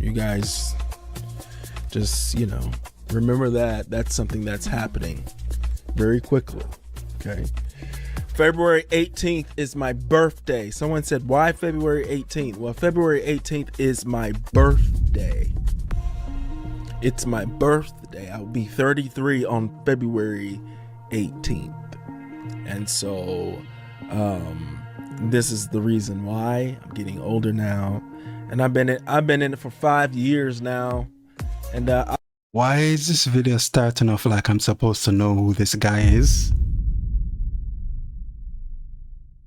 You guys just, remember that that's something that's happening very quickly. Okay. February 18th is my birthday. Someone said, why February 18th? Well, February 18th is my birthday. It's my birthday. I'll be 33 on February 18th. And so this is the reason why. I'm getting older now. And I've been in it for 5 years now. And why is this video starting off like I'm supposed to know who this guy is?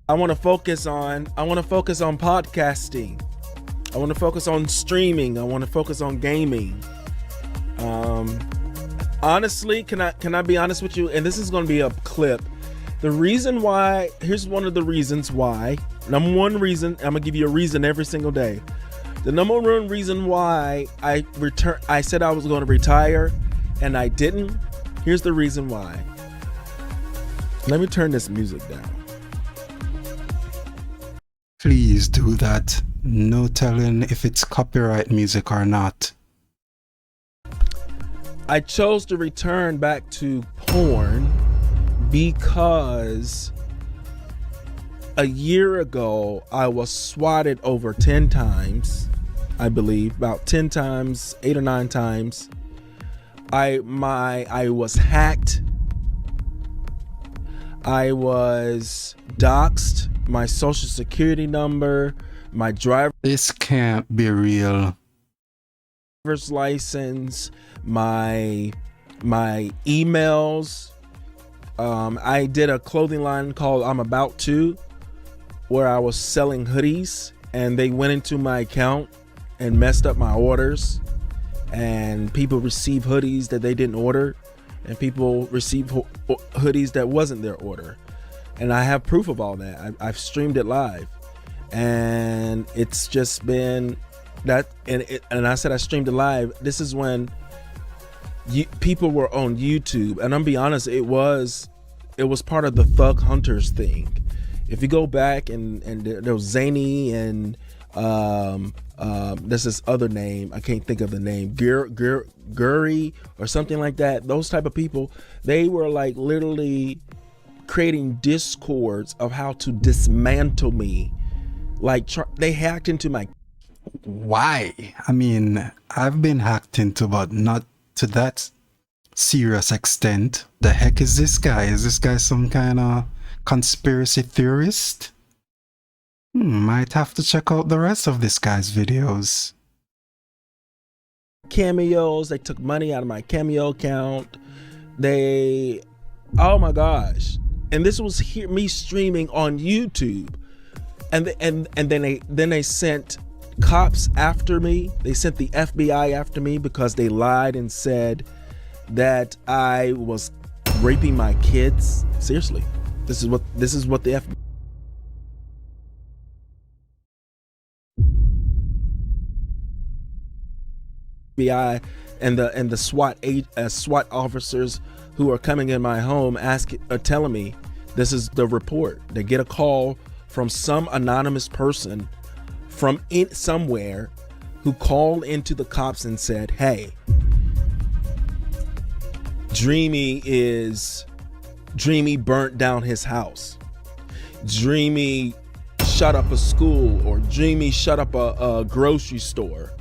I want to focus on podcasting. I want to focus on streaming. I want to focus on gaming. Honestly, can I be honest with you? And this is going to be a clip. The reason why, here's one of the reasons why. Number one reason, I'm gonna give you a reason every single day. The number one reason why I said I was going to retire and I didn't. Here's the reason why. Let me turn this music down. Please do that. No telling if it's copyright music or not. I chose to return back to porn because a year ago I was swatted over 10 times, I believe, about 10 times, 8 or 9 times. I was hacked. I was doxxed, my social security number, my driver's This can't be real. license, my emails. I did a clothing line called I'm About To, where I was selling hoodies, and they went into my account and messed up my orders, and people received hoodies that they didn't order, and people received hoodies that wasn't their order. And I have proof of all that. I've streamed it live, and it's just been that. And I said I streamed it live. This is when people were on YouTube, and I'm be honest, it was part of the Thug Hunters thing. If you go back and there was Zany and there's this other name, I can't think of the name, Guri or something like that. Those type of people, they were like literally creating discords of how to dismantle me. Like they hacked into my. Why? I mean, I've been hacked into, but not to that serious extent. The heck is this guy? Is this guy some kind of conspiracy theorist? Might have to check out the rest of this guy's videos. Cameos, they took money out of my Cameo account. Oh my gosh. And this was me streaming on YouTube. And then they sent cops after me. They sent the FBI after me because they lied and said that I was raping my kids. Seriously, this is what the FBI and the SWAT officers who are coming in my home telling me this is the report. They get a call from some anonymous person from somewhere who called into the cops and said, hey, Dreamy burnt down his house. Dreamy shut up a school, or Dreamy shut up a grocery store.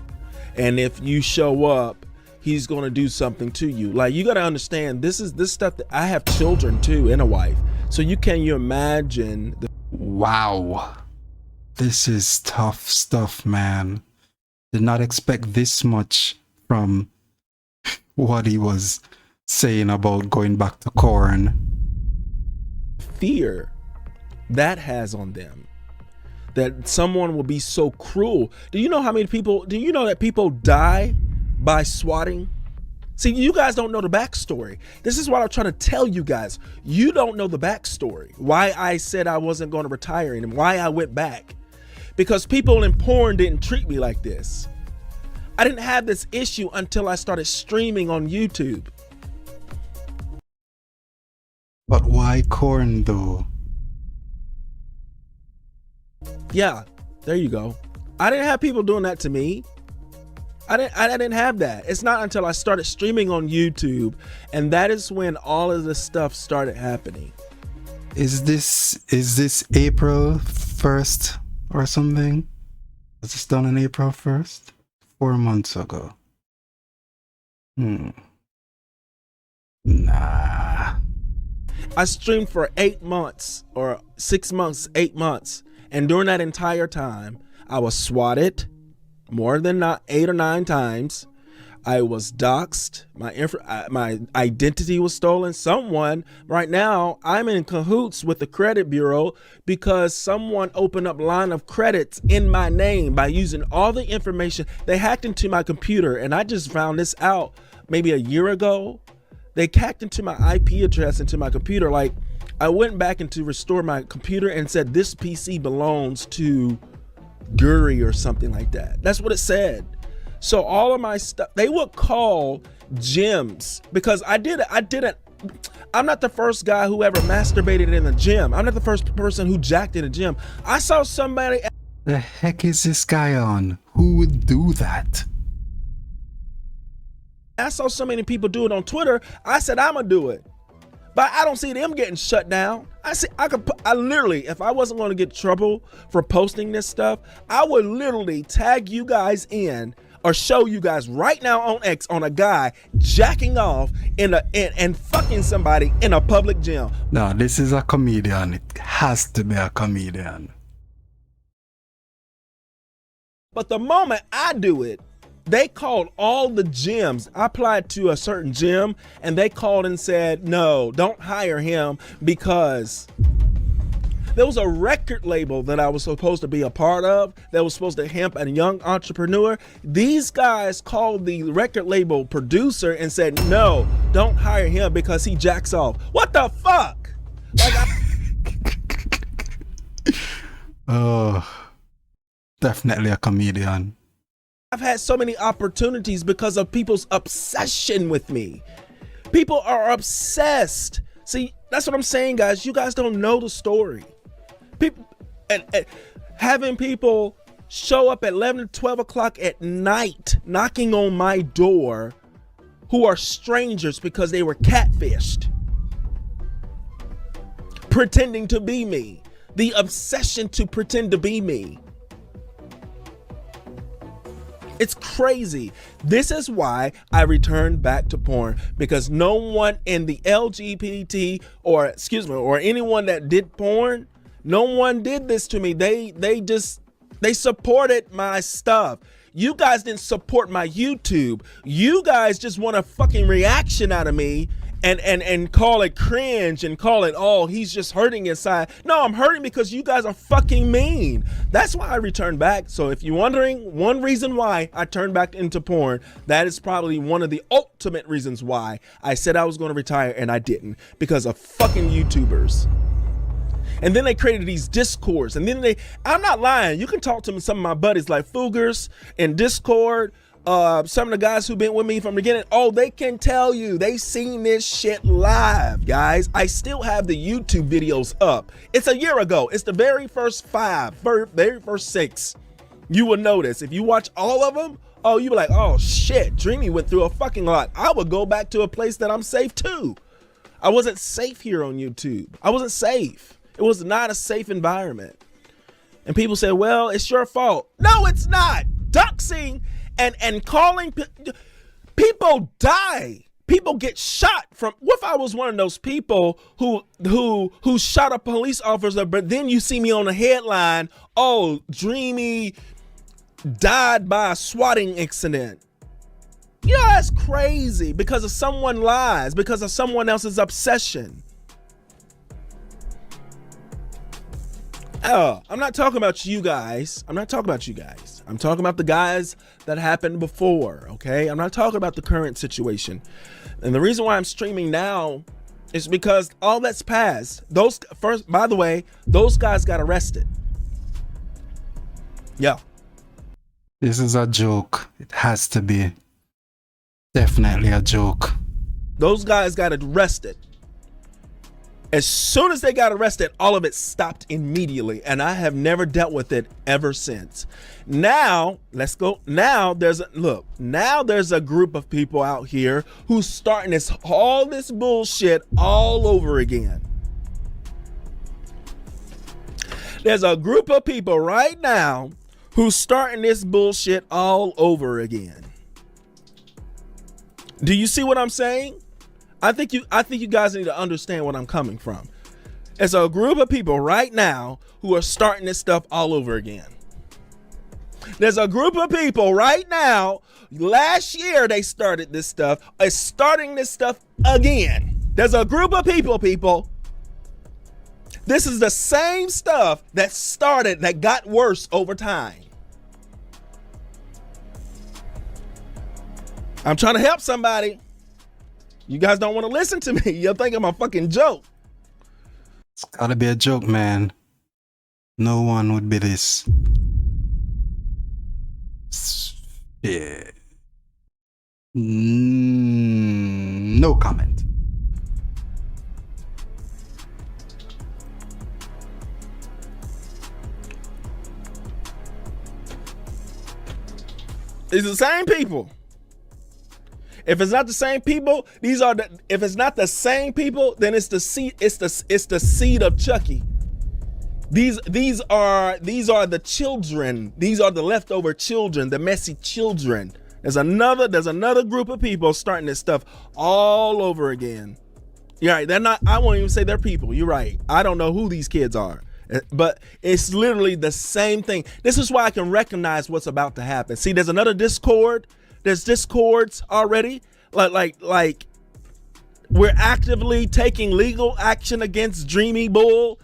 And if you show up, he's going to do something to you. Like, you got to understand, this stuff that I have children too and a wife. So you imagine wow. This is tough stuff, man. Did not expect this much from what he was saying about going back to corn. Fear that has on them, that someone will be so cruel. Do you know that people die by swatting? See, you guys don't know the backstory. This is what I'm trying to tell you guys. You don't know the backstory. Why I said I wasn't going to retire and why I went back. Because people in porn didn't treat me like this. I didn't have this issue until I started streaming on YouTube. But why corn though? Yeah, there you go. I didn't have people doing that to me. I didn't have that. It's not until I started streaming on YouTube, and that is when all of this stuff started happening. Is this April 1st or something? Was this done on April 1st? 4 months ago. Nah. I streamed for 8 months or 6 months, 8 months. And during that entire time, I was swatted more than 8 or 9 times. I was doxxed. My identity was stolen. Someone, right now, I'm in cahoots with the credit bureau because someone opened up line of credits in my name by using all the information. They hacked into my computer, and I just found this out maybe a year ago. They hacked into my IP address into my computer. Like, I went back and to restore my computer and said this PC belongs to Guri or something like that. That's what it said. So all of my stuff, they would call gyms because I'm not the first guy who ever masturbated in a gym. I'm not the first person who jacked in a gym. I saw somebody. The heck is this guy on? Who would do that? I saw so many people do it on Twitter. I said, I'ma do it. But I don't see them getting shut down. I literally, if I wasn't going to get trouble for posting this stuff, I would literally tag you guys in or show you guys right now on X on a guy jacking off and fucking somebody in a public gym. No, this is a comedian. It has to be a comedian. But the moment I do it, they called all the gyms. I applied to a certain gym and they called and said, no, don't hire him because there was a record label that I was supposed to be a part of that was supposed to help a young entrepreneur. These guys called the record label producer and said, no, don't hire him because he jacks off. What the fuck? Oh, definitely a comedian. I've had so many opportunities because of people's obsession with me. People are obsessed. See, that's what I'm saying, guys. You guys don't know the story. People and having people show up at 11, 12 o'clock at night knocking on my door who are strangers because they were catfished, pretending to be me. The obsession to pretend to be me. It's crazy. This is why I returned back to porn, because no one in the LGBT or anyone that did porn, no one did this to me. They supported my stuff. You guys didn't support my YouTube. You guys just want a fucking reaction out of me and call it cringe and call it, oh, he's just hurting inside. No, I'm hurting because you guys are fucking mean. That's why I returned back. So if you're wondering one reason why I turned back into porn, that is probably one of the ultimate reasons why I said I was going to retire and I didn't, because of fucking YouTubers. And then they created these discords, and then I'm not lying, you can talk to some of my buddies like Fugers in Discord, some of the guys who've been with me from the beginning. Oh, they can tell you they seen this shit live, guys. I still have the YouTube videos up. It's a year ago. It's the very first 5, very first 6. You will notice if you watch all of them. Oh, you be like, oh shit, Dreamy went through a fucking lot. I would go back to a place that I'm safe too. I wasn't safe here on YouTube. I wasn't safe. It was not a safe environment. And people say, well, it's your fault. No, it's not. Doxing and calling people die. People get shot from. What if I was one of those people who shot a police officer, but then you see me on the headline, oh, Dreamy died by a swatting incident. You know, that's crazy because of someone lies, because of someone else's obsession. Oh, I'm not talking about you guys. I'm talking about the guys that happened before, okay? I'm not talking about the current situation. And the reason why I'm streaming now is because all that's past. By the way, those guys got arrested. Yeah. This is a joke. It has to be. Definitely a joke. Those guys got arrested. As soon as they got arrested, all of it stopped immediately, and I have never dealt with it ever since. Now, let's go. Now there's a group of people out here who's starting all this bullshit all over again. There's a group of people right now who's starting this bullshit all over again. Do you see what I'm saying? I think you guys need to understand what I'm coming from. It's a group of people right now who are starting this stuff all over again. There's a group of people right now, last year they started this stuff, is starting this stuff again. There's a group of people. This is the same stuff that started, that got worse over time. I'm trying to help somebody. You guys don't want to listen to me. You'll think I'm a fucking joke. It's gotta be a joke, man. No one would be this. Yeah. No comment. It's the same people. If it's not the same people, if it's not the same people, then it's the seed. It's the seed of Chucky. These are the children. These are the leftover children, the messy children. There's another group of people starting this stuff all over again. You're right. They're not. I won't even say they're people. You're right. I don't know who these kids are, but it's literally the same thing. This is why I can recognize what's about to happen. See, there's another Discord. There's discords already, like we're actively taking legal action against Dreamy Bull.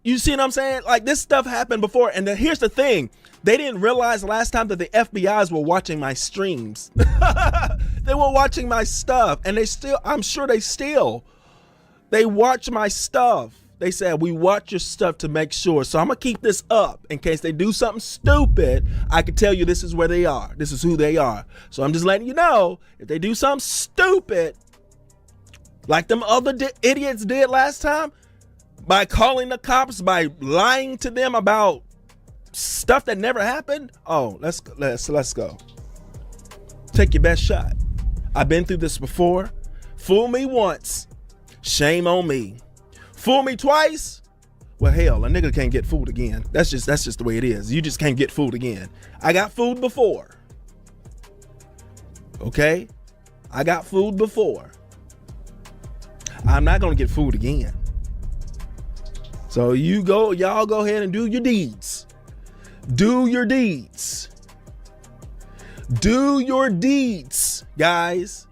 You see what I'm saying? Like, this stuff happened before, and here's the thing: they didn't realize last time that the FBI's were watching my streams. They were watching my stuff, and I'm sure they watch my stuff. They said, we watch your stuff to make sure. So I'm going to keep this up in case they do something stupid. I can tell you this is where they are. This is who they are. So I'm just letting you know, if they do something stupid, like them other idiots did last time, by calling the cops, by lying to them about stuff that never happened. Oh, let's go. Take your best shot. I've been through this before. Fool me once, shame on me. Fool me twice, well, hell, a nigga can't get fooled again. That's just the way it is. You just can't get fooled again. I got fooled before. Okay? I got fooled before. I'm not gonna get fooled again. So y'all go ahead and do your deeds. Do your deeds. Do your deeds, guys.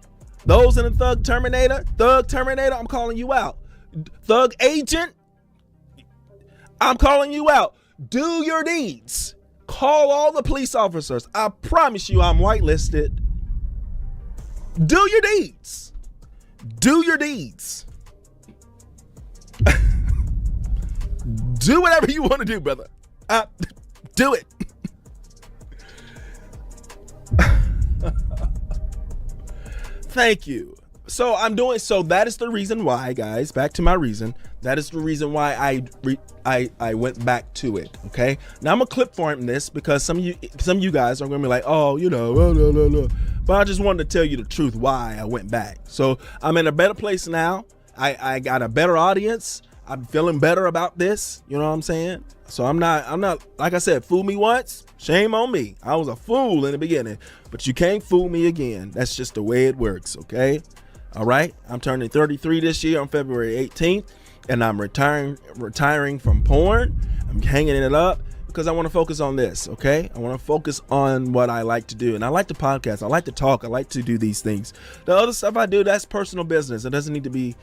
Those in the Thug Terminator, I'm calling you out. Thug agent, I'm calling you out. Do your deeds. Call all the police officers. I promise you I'm whitelisted. Do your deeds. Do your deeds. Do whatever you want to do, brother. Do it. Thank you. So that is the reason why, guys, back to my reason. That is the reason why I went back to it. Okay. Now I'm gonna clip form this because some of you guys are gonna be like, oh, no. But I just wanted to tell you the truth why I went back. So I'm in a better place now. I got a better audience. I'm feeling better about this. You know what I'm saying? So I'm not, like I said, fool me once, shame on me. I was a fool in the beginning, but you can't fool me again. That's just the way it works. Okay. All right, I'm turning 33 this year on February 18th, and I'm retiring from porn. I'm hanging it up because I want to focus on this, okay? I want to focus on what I like to do, and I like to podcast. I like to talk. I like to do these things. The other stuff I do, that's personal business. It doesn't need to be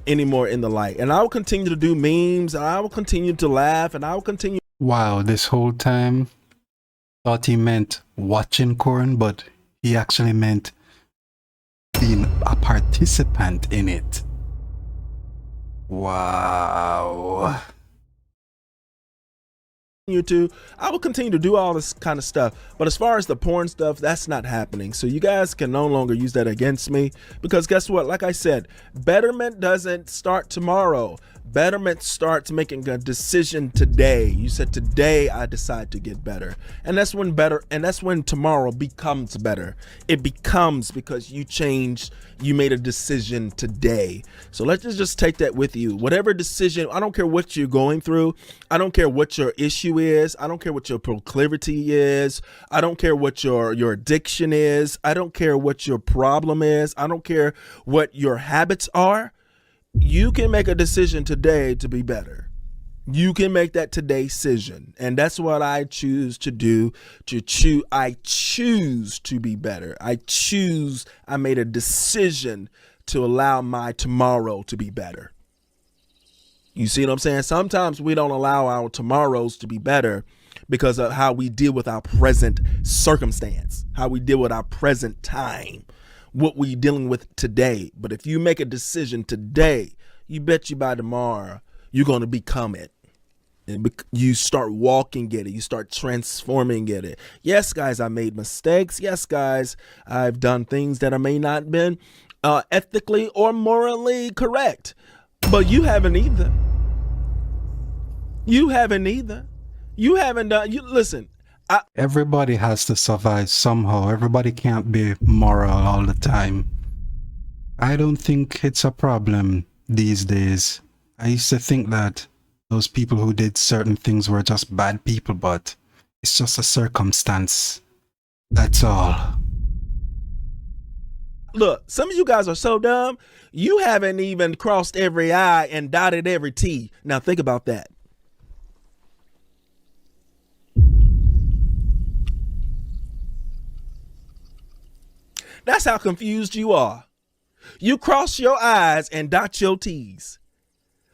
anymore in the light. And I will continue to do memes, and I will continue to laugh, and I will continue. Wow, this whole time, thought he meant watching corn, but he actually meant being a participant in it. Wow. I will continue to do all this kind of stuff. But as far as the porn stuff, that's not happening. So you guys can no longer use that against me, because guess what? Like I said, betterment doesn't start tomorrow. Betterment starts making a decision today. You said, today I decide to get better. And that's when tomorrow becomes better. It becomes because you made a decision today. So let's just take that with you. Whatever decision, I don't care what you're going through. I don't care what your issue is. I don't care what your proclivity is. I don't care what your addiction is. I don't care what your problem is. I don't care what your habits are. You can make a decision today to be better. You can make that today decision. And that's what I choose to do. I choose to be better. I made a decision to allow my tomorrow to be better. You see what I'm saying? Sometimes we don't allow our tomorrows to be better because of how we deal with our present circumstance, how we deal with our present time, what we're dealing with today. But if you make a decision today, you bet you by tomorrow, you're going to become it. And you start walking it. You start transforming it. Yes, guys, I made mistakes. Yes, guys, I've done things that I may not have been ethically or morally correct. But you haven't either. You haven't either. You haven't done. Listen. Everybody has to survive somehow. Everybody can't be moral all the time. I don't think it's a problem these days. I used to think that those people who did certain things were just bad people, but it's just a circumstance. That's all. Look, some of you guys are so dumb. You haven't even crossed every I and dotted every T. Now think about that. That's how confused you are. You cross your I's and dot your T's.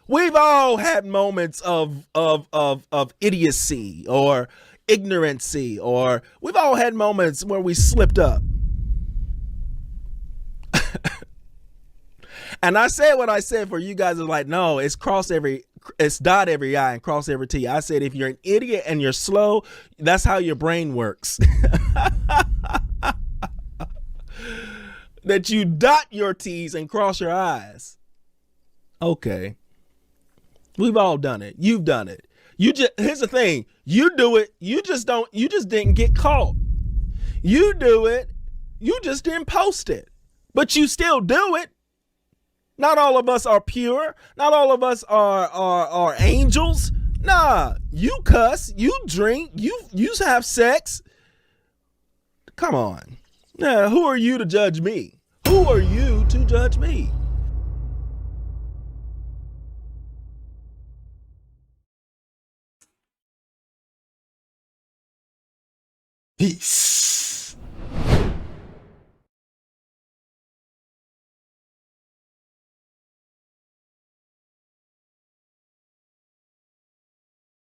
We've all had moments of idiocy or ignorancy, or we've all had moments where we slipped up. And I said what I said for you guys are like, no, it's dot every I and cross every T. I said, if you're an idiot and you're slow, that's how your brain works. That you dot your T's and cross your I's. Okay. We've all done it. You've done it. Here's the thing. You do it. You just didn't get caught. You do it. You just didn't post it. But you still do it. Not all of us are pure. Not all of us are angels. Nah, you cuss, you drink, you have sex. Come on. Now, who are you to judge me? Who are you to judge me? Peace.